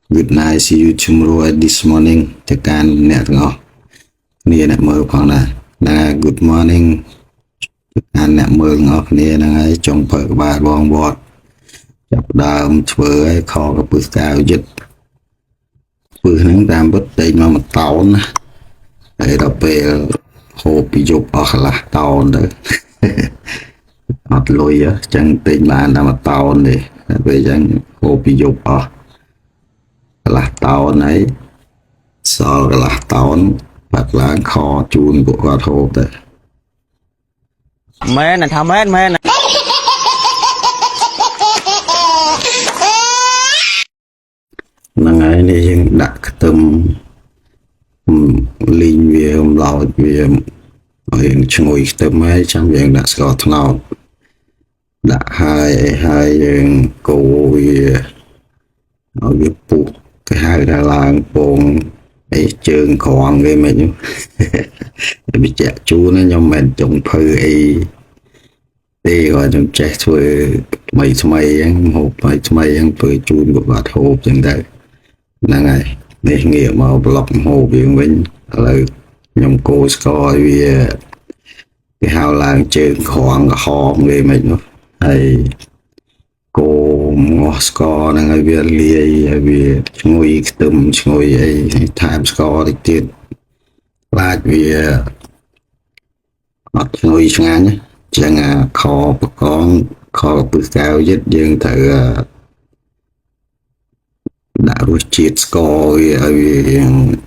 Good night, see you tomorrow at this morning จากการเนี่ยទាំងអស់គ្នាអ្នកមើលផងណាហ្នឹងហើយ Good morning จากការអ្នកមើលទាំងអស់គ្នាហ្នឹងហើយចុងភើក្បាលបងវត្តចាប់ដើមធ្វើឲ្យខកពឹសកៅយឹតពឹសហ្នឹងតាមពិតតែមក1តោនណាហើយដល់ពេលហូបពីយប់អស់កន្លះតោនទៅអត់លុយអញ្ចឹងទិញបានតែ1តោនទេតែពេលអញ្ចឹងហូបពីយប់អស់កន្លះតោនហើយសល់កន្លះតោនបាត់ឡើងខជូនពួកគាត់ហូបទៅមែនថាមែនហ្នឹងហើយនេះយើងដាក់ខ្ទឹមលីងវាអំឡោចវាឲ្យឈ្ងុយខ្ទឹមហើយចាំយើងដាក់ស្ករត្នោតដាក់ហើយយើងកូរវាឲ្យវាពុះគេហៅថាឡើងពងអីជើងក្រងគេមិនវាចាក់ជូនខ្ញុំមិនចង់ភៅអីទេគាត់ខ្ញុំចេះធ្វើថ្មីហ្នឹងហូបថ្មីហ្នឹងធ្វើជូនគាត់បាត់ហូបចឹងទៅហ្នឹងហើយនេះងាកមកប្លុកហូបយើងវិញឥឡូវខ្ញុំកូរស្ករឲ្យវាគេហៅឡើងជើងក្រងក្រហមគេមិននោះហើយកូរងាស់ស្ករហ្នឹងឲ្យវាលាយឲ្យវាឈ្ងុយខ្ទឹមឈ្ងុយអីថែមស្ករតិចទៀតខ្លាចវាអត់ឈ្ងុយឆ្ងាញ់ចឹងខបកងខពឹសកៅយឹតយើងត្រូវដាក់រសជាតិស្ករវាឲ្យវា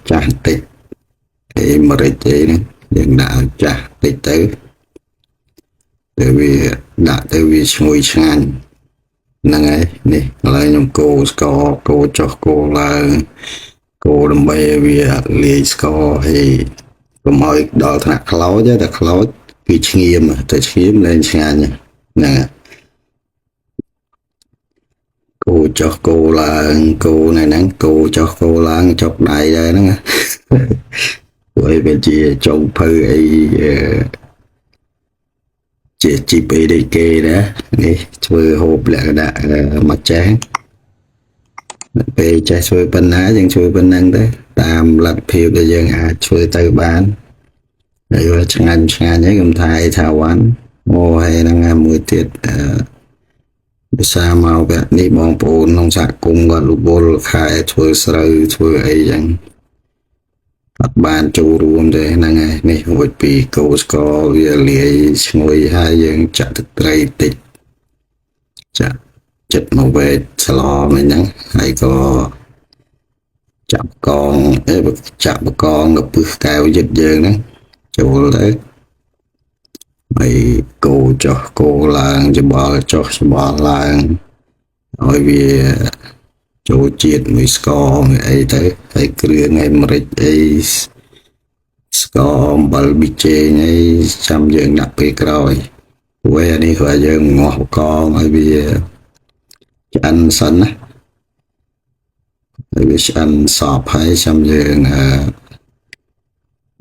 ចាស់តិចអីម្រេចអីហ្នឹងយើងដាក់ឲ្យចាស់តិចទៅវាដាក់ទៅវាឈ្ងុយឆ្ងាញ់ហ្នឹងហើយនេះឥឡូវខ្ញុំកូរស្ករកូរចុះកូរឡើងកូរដើម្បីឲ្យវាលាយស្ករហើយកុំឲ្យដល់ថ្នាក់ខ្លោចទេតែខ្លោចគឺឈ្ងៀមតែឈ្ងៀមលែងឆ្ងាញ់ហ្នឹងកូរចុះកូរឡើងកូរនៅហ្នឹងកូរចុះកូរឡើងចុកដៃដែរហ្នឹងព្រោះវាជាចុងភៅអីជាជីបអីដូចគេណានេះធ្វើហូបលក្ខណៈមកចាស់ពេលចេះធ្វើប៉ុណ្ណាយើងធ្វើប៉ុណ្ណឹងទៅតាមលទ្ធភាពដែលយើងអាចធ្វើទៅបានហើយវាឆ្ងាញ់ហើយខ្ញុំថាឯថាវ៉ាន់អូហើយហ្នឹងមួយទៀតភាសាមកបែបនេះបងប្អូនក្នុងសហគមន៍គាត់លបលខែធ្វើស្រូវធ្វើអីចឹងអត់បានចូលរួមទេហ្នឹងហើយនេះរួចពីកូរស្ករវាលាយឈ្ងុយហើយយើងចាក់ទឹកត្រីតិចចាក់ចិត្តមកវែកស្លមិនហ្នឹងហើយក៏ចាប់កងចាក់បកងកពឹសកៅយឹតយើងហ្នឹងចូលទៅហើយកូរចុះកូរឡើងច្បល់ចុះច្បល់ឡើងឲ្យវាចូលជាតិមួយស្ករមួយអីទៅហើយគ្រឿងឯម្រេចអីស្ករអំបិលប៊ីចេងអីចាំយើងដាក់ពេលក្រោយព្រោះអានេះគឺយើងងាស់បកងឲ្យវាឆ្អិនសិនណាហើយវាឆ្អិនសពហើយចាំយើង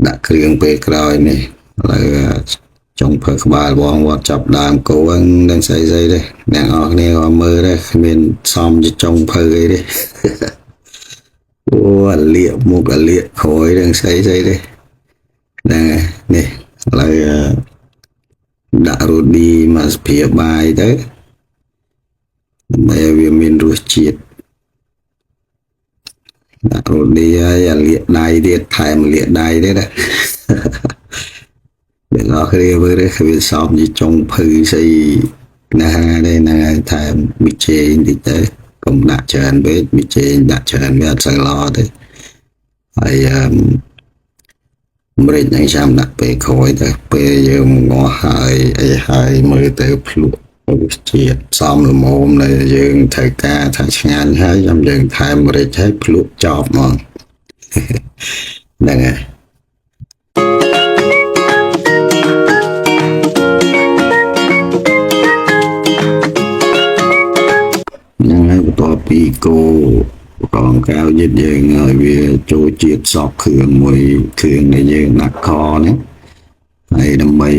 ដាក់គ្រឿងពេលក្រោយនេះឥឡូវចុងភើក្បាលបងវត្តចាប់ដើមកូរនឹងស្អីទេអ្នកនរគ្នាក៏មើលដែរគ្មានសមជាចុងភើអីទេអូអាលៀកមុខអាលៀកក្រោយនឹងស្អីទេហ្នឹងនេះឥឡូវដាក់រ៉ូឌីមកស្ភាបាយទៅដើម្បីវាមានរសជាតិដាក់រ៉ូឌីហើយអាលៀកដៃទៀតថែមលៀកដៃទៀតណាអ្នកនរគ្នាមើលទៅវាសមជាចុងភៅស្អីណាទេហ្នឹងហើយថែមប៊ីចេងតិចទៅកុំដាក់ច្រើនពេកប៊ីចេងដាក់ច្រើនវាអត់សូវល្អទេហើយម្រេចហ្នឹងចាំដាក់ពេលក្រោយទៅពេលយើងងាស់ហើយមើលទៅភ្លក់ជាតិសមល្មមដែលយើងត្រូវការថាឆ្ងាញ់ហើយចាំយើងថែមម្រេចឲ្យភ្លក់ចប់ហ្មងហ្នឹងហើយហ្នឹងហើយបន្ទាប់ពីកូរ កងកៅយឹតយើងឲ្យវាចូលជាតិសពគ្រឿងមួយគ្រឿងដែលយើងដាក់ខហ្នឹងហើយដើម្បី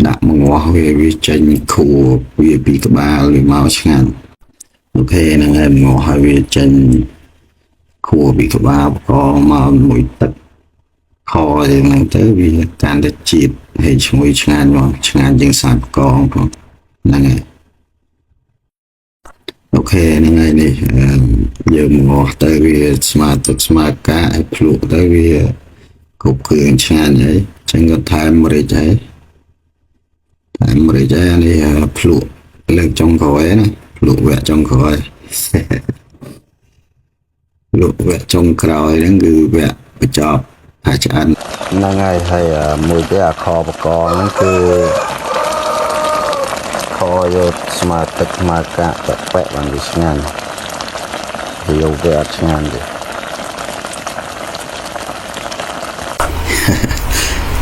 ដាក់មកងាស់វាចេញខួរវាពីក្បាលវាមកឆ្ងាញ់ ok là ngày ngồi hai vị chân khua bị các bà có mà mũi tật kho thì là tới vì càng được chịt hay mũi ngàn dân sản con là ngày ok là ngày này giờ ngồi tới vì smart cả phụ tới vì cục cường ngàn ấy chẳng có time mà để cháy này phụ lên trong khói này phụ vẽ trong khói lụt vẽ trong còi đó cứ vẽ bị chọc hai chị anh nó ngay hay mùi cái kho bạc con nó cứ kho vô mà tịch mà cả tập vẽ bằng cái ngàn nhiều vẽ ngàn đi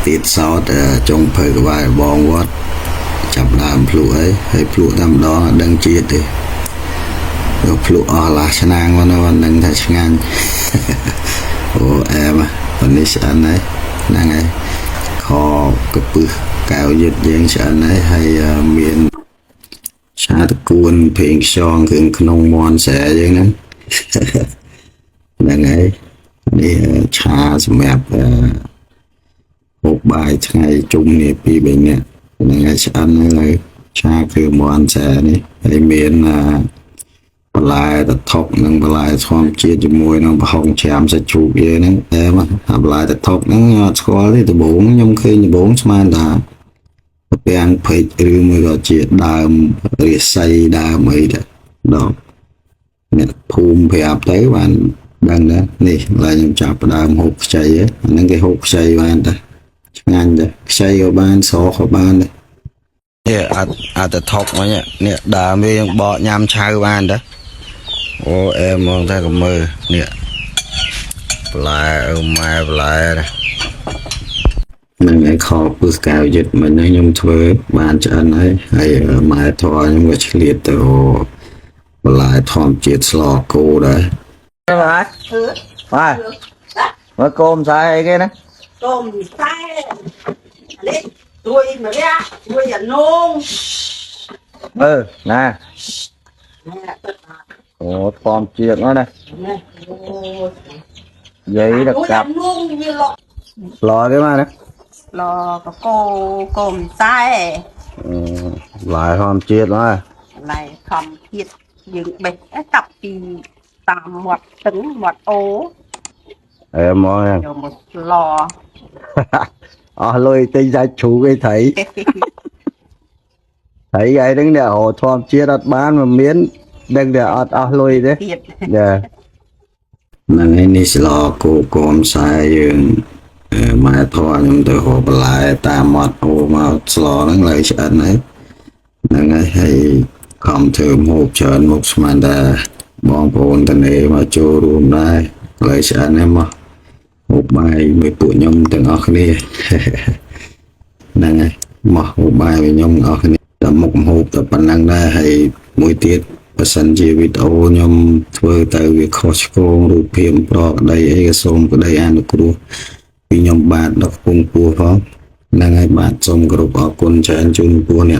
tiết sau trong thời vài bong quát chập làm phụ ấy hay phụ tầm đó đăng chia thì rồi phụ là chân ăn mà nó vẫn đừng thay chân ăn ồ em à phầnนี้sẽ này năng ấy kho cái bự cao nhất dạng sẽ này hay miền xa tự cuốn phiền son cường nông mòn sẽ vậy nè năng ấy đi trà mẹp một bài ngày chung nghiệp bị bệnh nè năng ấy sẽ ăn này trà cứ mòn sẽ này hay miền lại tập thọc nâng lại xong chia cho mùi nó không chạm sẽ chụp về nó em á lại tập thọc nó có thì từ bốn nhưng khi như bốn mà đã đang phải từ mới gọi chuyện đàm để xây đàm ấy đó nè phùm phải áp tới bạn đang đó nè là những chạp đàm hộp xây á những cái hộp xây bạn ta ngăn đó xây của bạn số của bạn đây nè tập thọc mà nè đàm với bỏ nhằm chai bạn đó ô em mong ta cầm mơ nè lại mai lại này mình lại khó bước cao dịch mình nó nhung thuê bàn cho anh ấy hay mai thôi nhưng mà chỉ liệt từ lại thòm chết lò cô đấy Phải phải mới cơm sai cái đó tôm sai lên tôi mà ra tôi dẫn nôn nè ồ thòm chết nó đây giấy đặc cặp lò cái mà đó lò có cô cơm sai lại thòm chết nó này thòm chết dựng bịch cặp thì tạm một tấn một ố em ơi rồi một lò lôi tinh ra chú cái thấy thấy cái đứng để hồ thòm chết đặt bán mà miến đang để lôi đấy dạ năng ấy ní lò cô cơm sai dương mai thôi nhưng từ hồ lại ta một hồ mà lò nó lại chuyện ấy năng ấy hay không thường một chuyện một mà đã bọn phồn tình này mà cho luôn đây lại chuyện em mà một bài mới tụi nhung từng ở kia năng ấy mà một bài với nhung ở kia là một hộp tập bản năng đây hay mỗi tiết và sân chỉ video nhung vừa tới việc Costco rồi phim pro đây ấy cái xôm của đây ăn được luôn vì nhung bạn đọc cùng của phong năng ấy bạn xôm group ở con chơi chung của nè